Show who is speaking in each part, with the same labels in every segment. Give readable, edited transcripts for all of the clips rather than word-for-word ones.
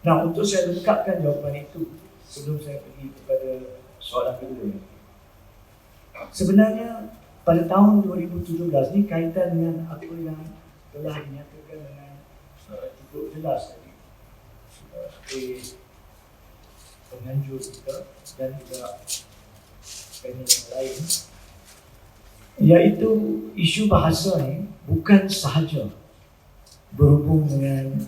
Speaker 1: Nah, untuk saya lengkapkan jawapan itu sebelum saya pergi kepada soalan kedua. Sebenarnya pada tahun 2017 ni kaitan dengan apa yang telah dinyatakan dengan cukup jelas tadi penganjur kita dan juga panel yang lain, iaitu isu bahasa ni bukan sahaja berhubung dengan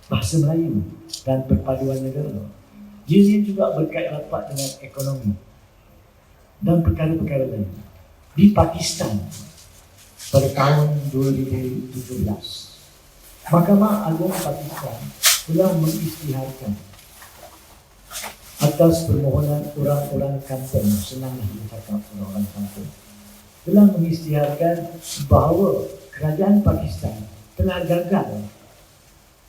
Speaker 1: bahasa Melayu dan perpaduan negara. Ia juga berkait rapat dengan ekonomi dan perkara-perkara lain. Di Pakistan pada tahun 2017, Mahkamah Agung Pakistan telah mengisytiharkan atas permohonan orang-orang kampung, senanglah bercakap orang-orang kampung, telah mengisytiharkan bahawa kerajaan Pakistan telah gagal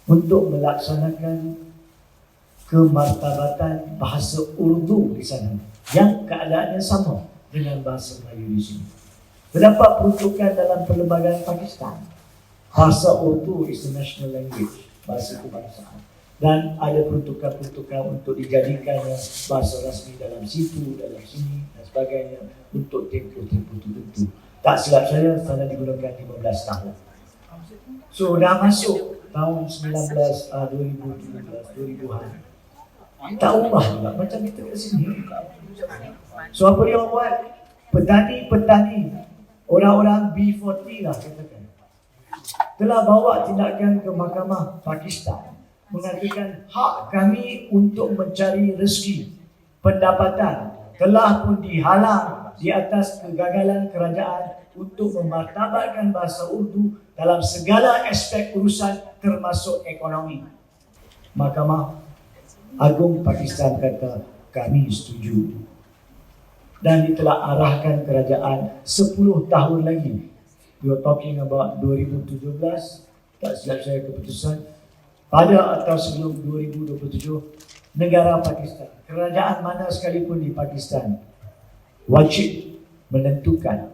Speaker 1: untuk melaksanakan kemartabatan bahasa Urdu di sana yang keadaannya sama dengan bahasa Melayu di sini. Terdapat peruntukan dalam perlembagaan Pakistan, bahasa Urdu is the national language, bahasa kebangsaan, dan ada peruntukan-peruntukan untuk dijadikannya bahasa rasmi dalam situ, dalam sini dan sebagainya untuk tempoh-tempoh tertentu. Tak silap saya, sana digunakan 15 tahun. So dah masuk tahun 2017, tak ubah juga macam kita kat sini. So apa dia buat? Petani-petani, orang-orang B40 lah katakan, telah bawa tindakan ke Mahkamah Pakistan mengatakan hak kami untuk mencari rezeki pendapatan telah pun dihalang di atas kegagalan kerajaan untuk memartabatkan bahasa Urdu dalam segala aspek urusan termasuk ekonomi. Mahkamah Agung Pakistan kata kami setuju, dan dia telah arahkan kerajaan 10 tahun lagi. We are talking about 2017, tak silap saya keputusan pada atau sebelum 2027, negara Pakistan, kerajaan mana sekalipun di Pakistan, wajib menentukan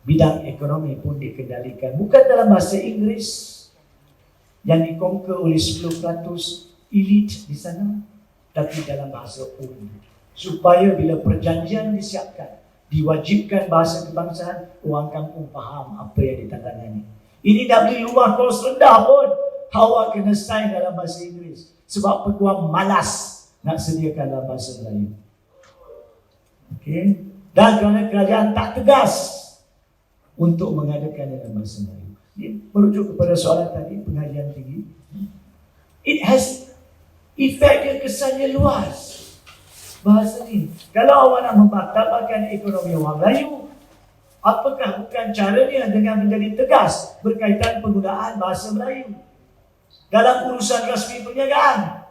Speaker 1: bidang ekonomi pun dikendalikan bukan dalam bahasa Inggeris yang dikongka oleh 10% elit di sana, tapi dalam bahasa Urdu, supaya bila perjanjian disiapkan diwajibkan bahasa kebangsaan, orang kampung faham apa yang ditandatangani. Ini dah beli rumah kos rendah pun awak kena sign dalam bahasa Inggeris, sebab peguam malas nak sediakan dalam bahasa Melayu. Okey, dan kerana kerajaan tak tegas untuk mengadakan dalam bahasa Melayu. Ini merujuk kepada soalan tadi, pengajian tinggi. It has efek dia, kesannya luas bahasa ni. Kalau awak nak membatalkan ekonomi orang Melayu, apakah bukan caranya dengan menjadi tegas berkaitan penggunaan bahasa Melayu dalam urusan rasmi perniagaan?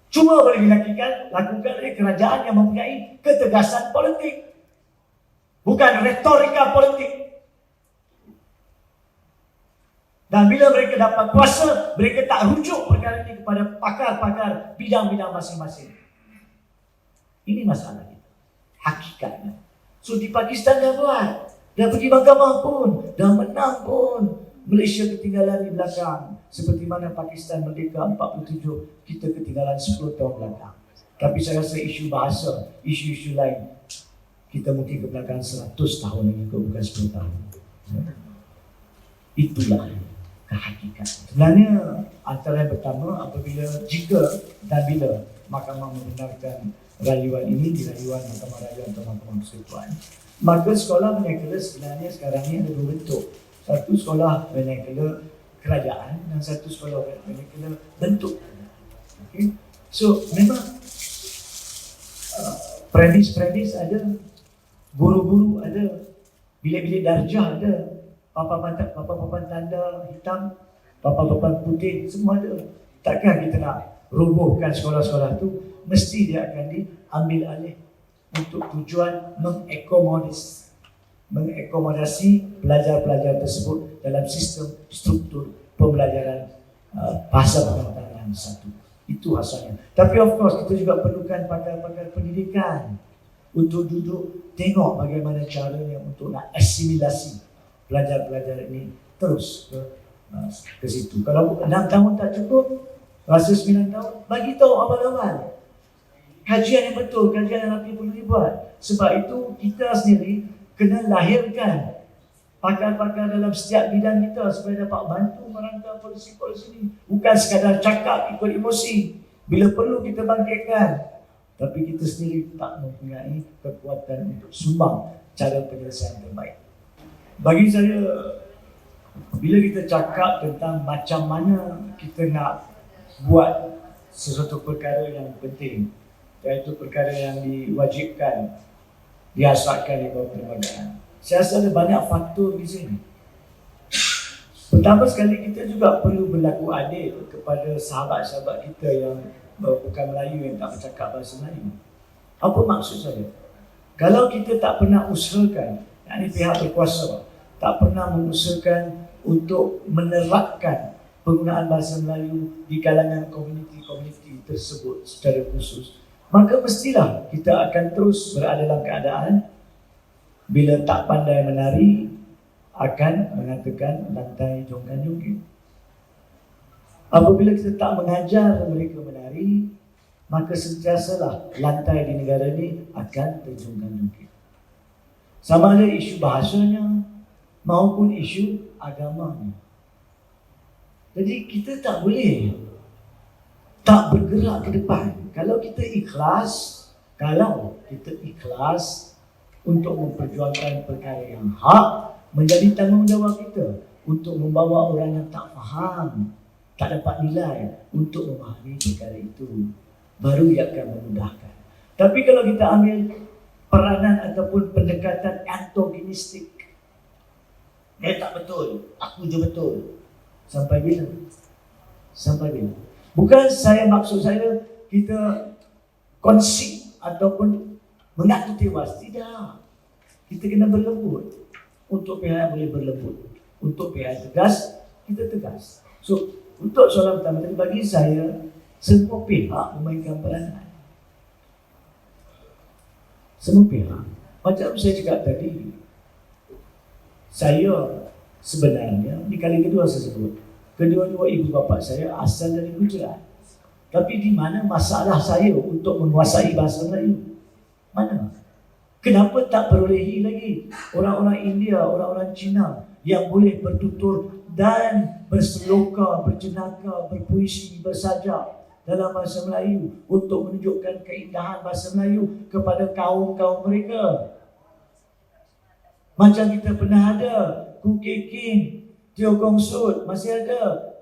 Speaker 1: Cuma boleh dilakukan oleh kerajaan yang mempunyai ketegasan politik, bukan retorika politik. Dan bila mereka dapat kuasa, mereka tak rujuk perkara ini kepada pakar-pakar bidang-bidang masing-masing. Ini masalah kita, hakikatnya. So di Pakistan dah buat, dah pergi mahkamah pun, dah menang pun. Malaysia ketinggalan di belakang. Seperti mana Pakistan merdeka 47, kita ketinggalan 10 tahun belakang. Tapi saya rasa isu bahasa, isu-isu lain, kita mungkin ke belakang 100 tahun lagi, bukan 10 tahun. Itulah kehakikatan. Sebenarnya antara yang pertama, apabila, jika dan bila mahkamah membenarkan rayuan ini di rayuan Mahkamah Rayuan atau Mahkamah Persekutuan, maka sekolah vernacular sebenarnya sekarang ini ada dua bentuk. Satu sekolah vernacular kerajaan dan satu sekolah vernacular bentuk. Okay? So memang premis ada, guru-guru ada, bilik-bilik darjah ada, papan tanda hitam, papan putih, semua ada. Takkan kita nak robohkan sekolah-sekolah tu? Mesti dia akan diambil alih untuk tujuan mengakomodasi pelajar-pelajar tersebut dalam sistem struktur pembelajaran bahasa perkataan yang satu. Itu asalnya. Tapi of course kita juga perlukan pakar-pakar pendidikan untuk duduk tengok bagaimana caranya untuk nak asimilasi pelajar-pelajar ini terus ke situ. Kalau 6 tahun tak cukup, Rasa 9 tahun, bagi tahu awal-awal. Kajian yang betul, kajian yang rapi perlu dibuat. Sebab itu kita sendiri kena lahirkan pakar-pakar dalam setiap bidang kita supaya dapat bantu merangka polisi-polisi ini. Bukan sekadar cakap ikut emosi. Bila perlu kita bangkitkan. Tapi kita sendiri tak mempunyai kekuatan untuk sumbang cara penyelesaian terbaik. Bagi saya, bila kita cakap tentang macam mana kita nak buat sesuatu perkara yang penting, iaitu perkara yang diwajibkan, diasaskan di bawah perlembagaan, saya rasa ada banyak faktor di sini. Pertama sekali, kita juga perlu berlaku adil kepada sahabat-sahabat kita yang bukan Melayu, yang tak bercakap bahasa Melayu. Apa maksud saya? Kalau kita tak pernah usahakan, yakni pihak berkuasa tak pernah mengusahakan untuk menerapkan penggunaan bahasa Melayu di kalangan komuniti-komuniti tersebut secara khusus, maka mestilah kita akan terus berada dalam keadaan bila tak pandai menari akan mengatakan lantai jongkan-jongkit. Apabila kita tak mengajar mereka menari, maka sentiasalah lantai di negara ini akan terjongkan-jongkit. Sama ada isu bahasanya maupun isu agamanya. Jadi kita tak boleh tak bergerak ke depan. Kalau kita ikhlas untuk memperjuangkan perkara yang hak, menjadi tanggungjawab kita untuk membawa orang yang tak faham, tak dapat nilai untuk memahami perkara itu, baru ia akan memudahkan. Tapi kalau kita ambil peranan ataupun pendekatan antagonistik, dia tak betul, aku je betul. Sampai bila? Sampai bila? Bukan maksud saya kita konsip ataupun mengaku tewas. Tidak. Kita kena berlembut. Untuk pihak yang boleh berlembut. Untuk pihak yang tegas, kita tegas. So, untuk soalan pertama tadi, bagi saya, semua pihak memainkan peranan. Semua pihak. Macam saya cakap tadi, saya sebenarnya, di kali kedua saya sebut, kedua-dua ibu bapa saya asal dari Gujarat. Tapi di mana masalah saya untuk menguasai bahasa Melayu? Mana? Kenapa tak perolehi lagi orang-orang India, orang-orang Cina yang boleh bertutur dan berseloka, berjenaka, berpuisi, bersajak dalam bahasa Melayu untuk menunjukkan keindahan bahasa Melayu kepada kaum-kaum mereka? Macam kita pernah ada Ku Keking, Teo Kong Sut, masih ada.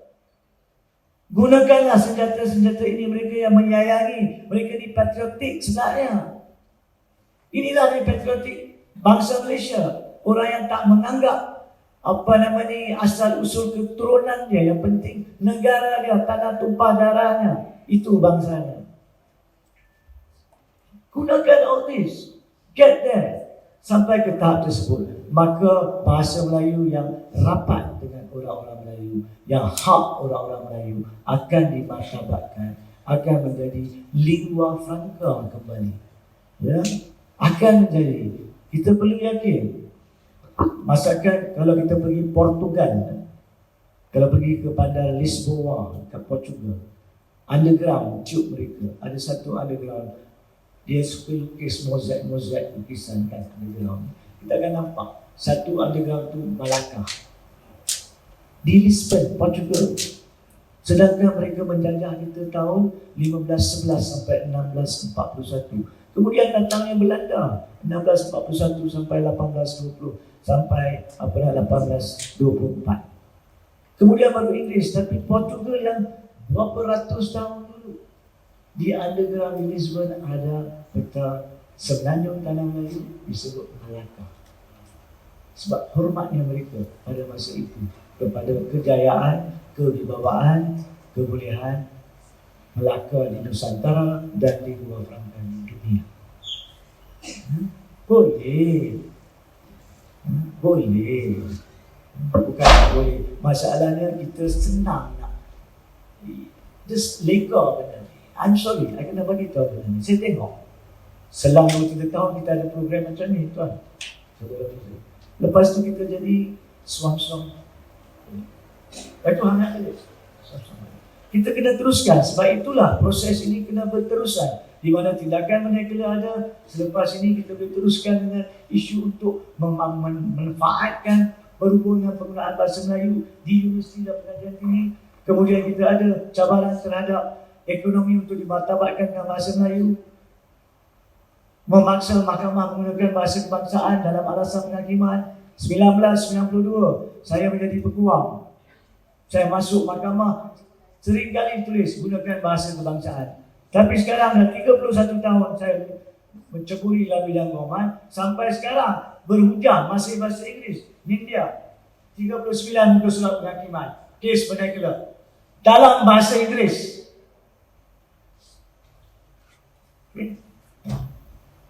Speaker 1: Gunakanlah senjata-senjata ini, mereka yang menyayangi, mereka ni patriotik sebenarnya. Inilah ni patriotik bangsa Malaysia. Orang yang tak menganggap asal usul keturunan dia, yang penting negara dia, tanah tumpah darahnya, itu bangsanya. Gunakan all this, get there. Sampai ke tahap tersebut, maka bahasa Melayu yang rapat dengan orang-orang Melayu, yang hak orang-orang Melayu akan dimartabatkan, akan menjadi lingua franca kembali. Ya, akan menjadi. Kita perlu yakin. Masakan kalau kita pergi Portugal, kalau pergi ke bandar Lisboa kat Portugal, underground cium mereka. Ada satu underground, dia suka lukis mozaik lukisan kat underground. Kita akan nampak satu underground tu Malacca di Lisbon, Portugal. Sedangkan mereka menjajah kita tahun 1511 sampai 1641. Kemudian datangnya Belanda 1641 sampai 1820 sampai 1824. Kemudian baru Inggris. Tapi Portugal yang berapa ratus tahun dulu, di underground di Lisbon ada peta Semenanjung Tanah Melayu disebut Malacca. Sebab hormatnya mereka pada masa itu kepada kejayaan, kewibawaan, kebolehan Melaka di Nusantara dan di luar rangkaian dunia. Boleh. Boleh. Bukan boleh. Masalahnya kita senang nak just lega benda ni. I'm sorry, I kena bagi tahu benda ni. Saya tengok selang 2-3 tahun kita ada program macam ni, tuan. Lepas tu kita jadi suam-suam. Itu hangat dia. kita kena teruskan. Sebab itulah proses ini kena berterusan. Di mana tindakan mereka ada, selepas ini kita boleh teruskan dengan isu untuk memanfaatkan berhubung dengan penggunaan bahasa Melayu di universiti dan pengajian tinggi. Kemudian kita ada cabaran terhadap ekonomi untuk dimartabatkan dengan bahasa Melayu. Memaksa mahkamah menggunakan bahasa kebangsaan dalam alasan penghakiman. 1992, saya menjadi peguam. Saya masuk mahkamah, sering kali tulis gunakan bahasa kebangsaan. Tapi sekarang dah 31 tahun saya menceburi dalam bidang keguaman, sampai sekarang berhujah masih bahasa Inggeris. India 39 muka surat penghakiman, kes vernacular dalam bahasa Inggeris.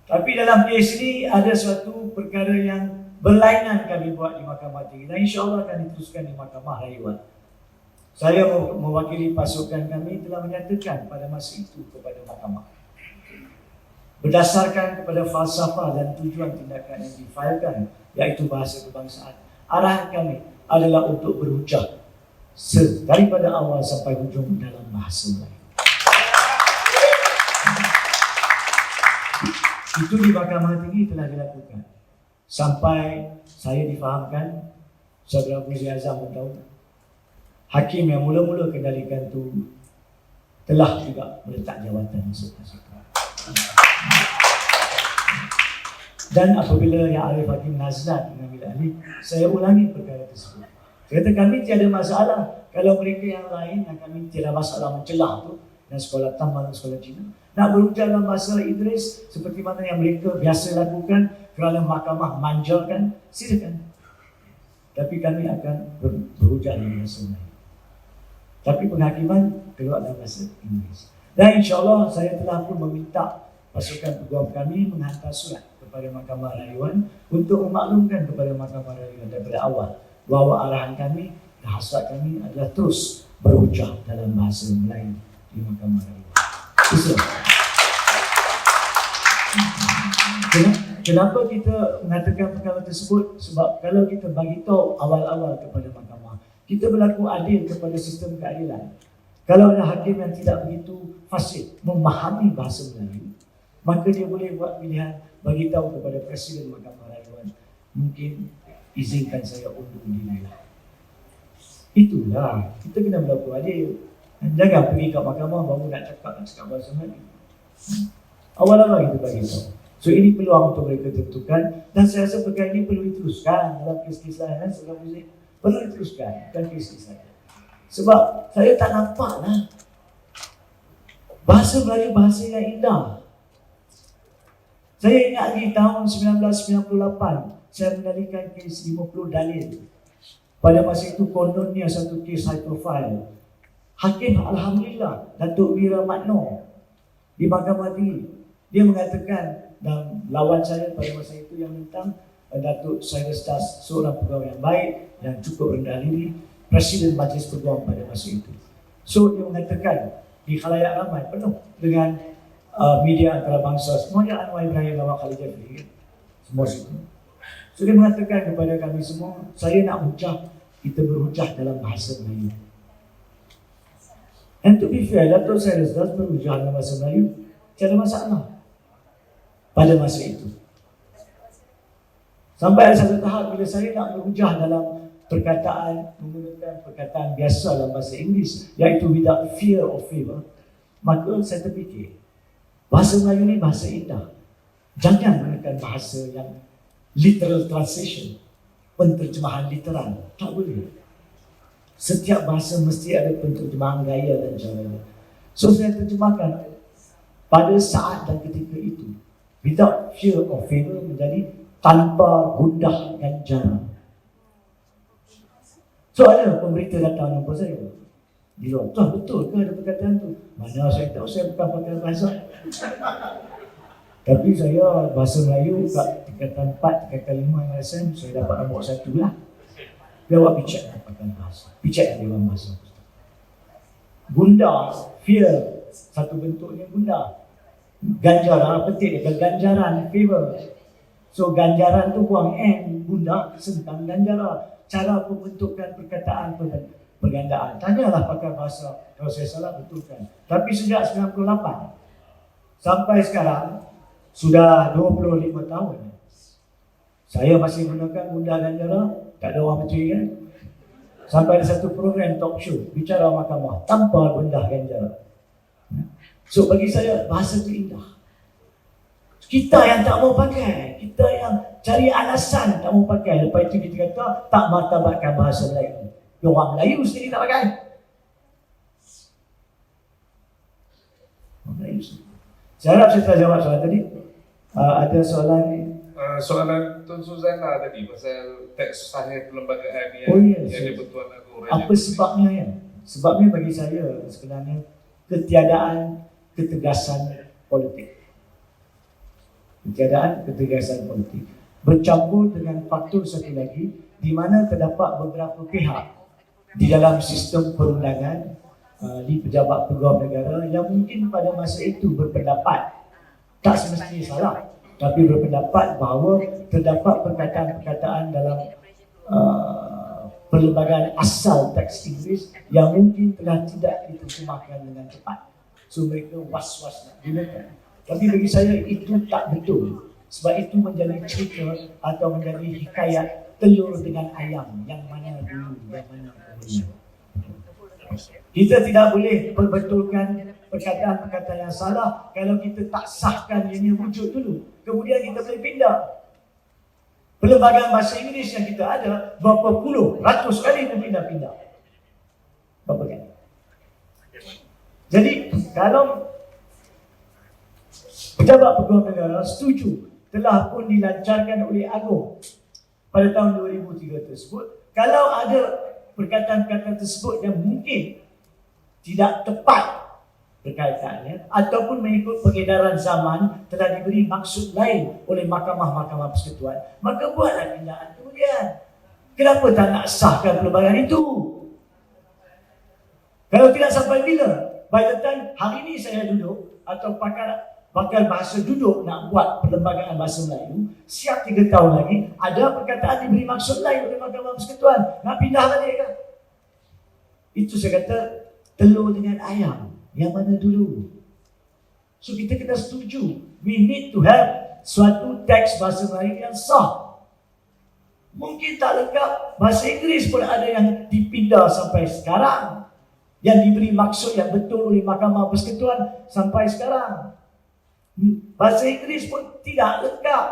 Speaker 1: Tapi dalam kes ini ada suatu perkara yang berlainan kami buat di Mahkamah Tinggi dan insya-Allah akan diteruskan di Mahkamah Rayuan. Saya mewakili pasukan kami telah menyatakan pada masa itu kepada mahkamah, berdasarkan kepada falsafah dan tujuan tindakan yang difailkan, iaitu bahasa kebangsaan, arahan kami adalah untuk berhujah daripada awal sampai hujung dalam bahasa Melayu. Itu di Mahkamah Tinggi telah dilakukan. Sampai saya difahamkan, Saudara Muzi Azam tahu, hakim yang mula-mula kendalikan tu telah juga meletak jawatan masing-masing. Dan apabila Yang Arif Hakim Nazlan mengambil alih, saya ulangi perkara tersebut. Kata kami tiada masalah kalau mereka yang lain yang kami tiada masalah mencelah tu, dan sekolah tambang, sekolah Cina, nak berujar dalam bahasa Idris seperti mana yang mereka biasa lakukan kerana mahkamah manjakan, silakan. Tapi kami akan berujar dalam bahasa Melayu. Tapi penghakiman keluar dalam bahasa Inggeris. Dan insya-Allah saya telah pun meminta pasukan peguam kami menghantar surat kepada Mahkamah Rayuan untuk memaklumkan kepada Mahkamah Rayuan daripada awal bahawa arahan kami dan hasrat kami adalah terus berujar dalam bahasa Melayu di Mahkamah Rayuan. Itu. Kenapa kita mengatakan perkara tersebut? Sebab kalau kita bagi tahu awal-awal kepada mahkamah, kita berlaku adil kepada sistem keadilan. Kalau ada hakim yang tidak begitu fasih memahami bahasa Melayu, maka dia boleh buat pilihan bagi tahu kepada Presiden Mahkamah Rayuan, mungkin izinkan saya undur diri. Itulah, kita kena berlaku adil. Jangan pergi ke mahkamah baru nak cakap bahasa Melayu. Awal-awal kita bagi tahu. So ini peluang untuk mereka tentukan, dan saya rasa perkara ini perlu diteruskan dalam kes-kes lain. Sebab perlu diteruskan, bukan kes-kes saja. Sebab saya tak nampak lah bahasa Melayu bahasa yang indah. Saya ingat di tahun 1998 saya mengendalikan kes 50 dalil. Pada masa itu kononnya satu kes high profile. Hakim Alhamdulillah Datuk Wira Matno di Mahkamah Tinggi, dia mengatakan, dan lawan saya pada masa itu yang tentang Datuk Cyrus Das, seorang pegawai yang baik yang cukup rendah diri, Presiden Majlis Peguam pada masa itu. So dia mengatakan di khalayak ramai penuh dengan media antarabangsa, semuanya Anwar Ibrahim Lawak Khalid Jafri, semua situ. So dia mengatakan kepada kami semua, saya nak hujah, kita berhujah dalam bahasa Melayu. And to be fair, Datuk Cyrus Das berhujah dalam bahasa Melayu, tiada masalah pada masa itu. Sampai ada satu tahap bila saya nak berhujah dalam perkataan, menggunakan perkataan biasa dalam bahasa Inggeris, iaitu without fear of favor, maka saya terfikir, bahasa Melayu ni bahasa indah. Jangan gunakan bahasa yang literal translation, penterjemahan literal. Tak boleh. Setiap bahasa mesti ada penterjemahan gaya dan caranya. So saya terjemahkan pada saat dan ketika itu, without fear of favor menjadi tanpa gundah ganjaran. So ada pemberita datang jumpa saya di luar, tuan betul ke ada perkataan tu? Mana saya tahu, saya bukan pakai bahasa. Tapi saya bahasa Melayu kat tingkatan 4, tingkatan 5 LSM, saya dapat nombor 1 lah. Dia buat picit dapatkan bahasa, picit yang dalam bahasa. Gundah, fear, satu bentuknya gundah. Ganjaran, petik dia ganjaran, favor. So ganjaran tu buang N, bunda, sentang ganjara. Cara pembentukan perkataan pergandaan. Tanyalah pakar bahasa, kalau saya salah betulkan. Tapi sejak 98 sampai sekarang sudah 25 tahun. Saya masih gunakan bunda ganjara, tak ada orang percaya kan? Sampai ada satu program talk show bicara mahkamah tanpa bunda ganjara. So bagi saya bahasa itu indah. Kita yang tak mau pakai, kita yang cari alasan tak mau pakai. Lepas itu kita kata tak martabatkan bahasa Melayu. Orang Melayu sendiri tak pakai. Orang Melayu sendiri. Saya harap saya telah jawab soalan tadi. Ada soalan ni?
Speaker 2: Soalan Tun Suzana tadi pasal teks sahih perlembagaan
Speaker 1: yes,
Speaker 2: yang di-Pertuan Agong Raja.
Speaker 1: Apa sebabnya ya? Sebabnya bagi saya sebenarnya ketiadaan ketegasan politik. Ketiadaan ketegasan politik bercampur dengan faktor satu lagi di mana terdapat beberapa pihak di dalam sistem perundangan di pejabat pegawai negara yang mungkin pada masa itu berpendapat tak semestinya salah, tapi berpendapat bahawa terdapat perkataan-perkataan dalam perlembagaan asal teks Inggeris yang mungkin telah tidak diterjemahkan dengan cepat. So mereka was-was nak gunakan. Tapi bagi saya itu tak betul. Sebab itu menjadi cerita atau menjadi hikayat telur dengan ayam. Yang mana dulu, yang mana dulu. Kita tidak boleh perbetulkan perkataan-perkataan yang salah kalau kita tak sahkan ianya wujud dulu. Kemudian kita boleh pindah. Perlembagaan bahasa Inggeris yang kita ada berapa puluh, ratus kali pun pindah-pindah. Berapa kali? Jadi kalau pejabat pegawai negara setuju telah pun dilancarkan oleh Agong pada tahun 2003 tersebut, kalau ada perkataan-perkataan tersebut yang mungkin tidak tepat berkaitannya ataupun mengikut peredaran zaman telah diberi maksud lain oleh mahkamah-mahkamah persekutuan, maka buatlah pindaan kemudian. Kenapa tak nak sahkan perlembagaan itu? Kalau tidak sampai bila? By the time hari ini saya duduk atau pakar bahasa duduk nak buat perlembagaan bahasa Melayu, siap 3 tahun lagi ada perkataan diberi maksud lain oleh mahkamah persekutuan, nak pindah balik kan? Itu saya kata telur dengan ayam. Yang mana dulu? So kita kena setuju. We need to have suatu teks bahasa Melayu yang sah. Mungkin tak lengkap, bahasa Inggeris pun ada yang dipindah sampai sekarang. Yang diberi maksud yang betul oleh mahkamah persekutuan sampai sekarang. Bahasa Inggeris pun tidak lengkap.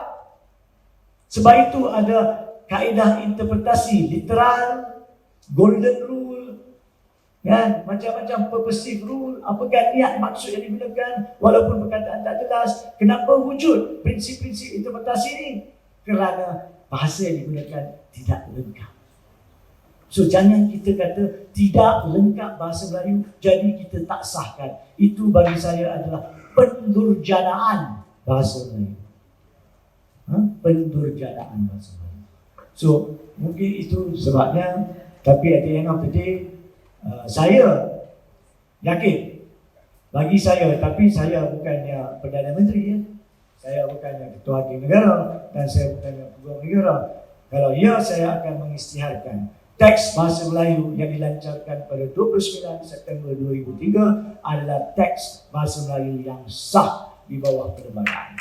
Speaker 1: Sebab itu ada kaedah interpretasi literal, golden rule, kan? Macam-macam purposive rule, apakah niat maksud yang digunakan walaupun perkataan tak jelas. Kenapa wujud prinsip-prinsip interpretasi ini? Kerana bahasa yang digunakan tidak lengkap. So jangan kita kata tidak lengkap bahasa Melayu jadi kita tak sahkan. Itu bagi saya adalah pendurjanaan bahasa Melayu. Pendurjanaan bahasa Melayu. So mungkin itu sebabnya, tapi at the end of the day saya yakin, bagi saya, tapi saya bukannya Perdana Menteri ya. Saya bukannya Ketua Hakim Negara dan saya bukannya Pegawai Negara. Kalau ya, saya akan mengisytiharkan teks bahasa Melayu yang dilancarkan pada 29 September 2003 adalah teks bahasa Melayu yang sah di bawah perlembagaan.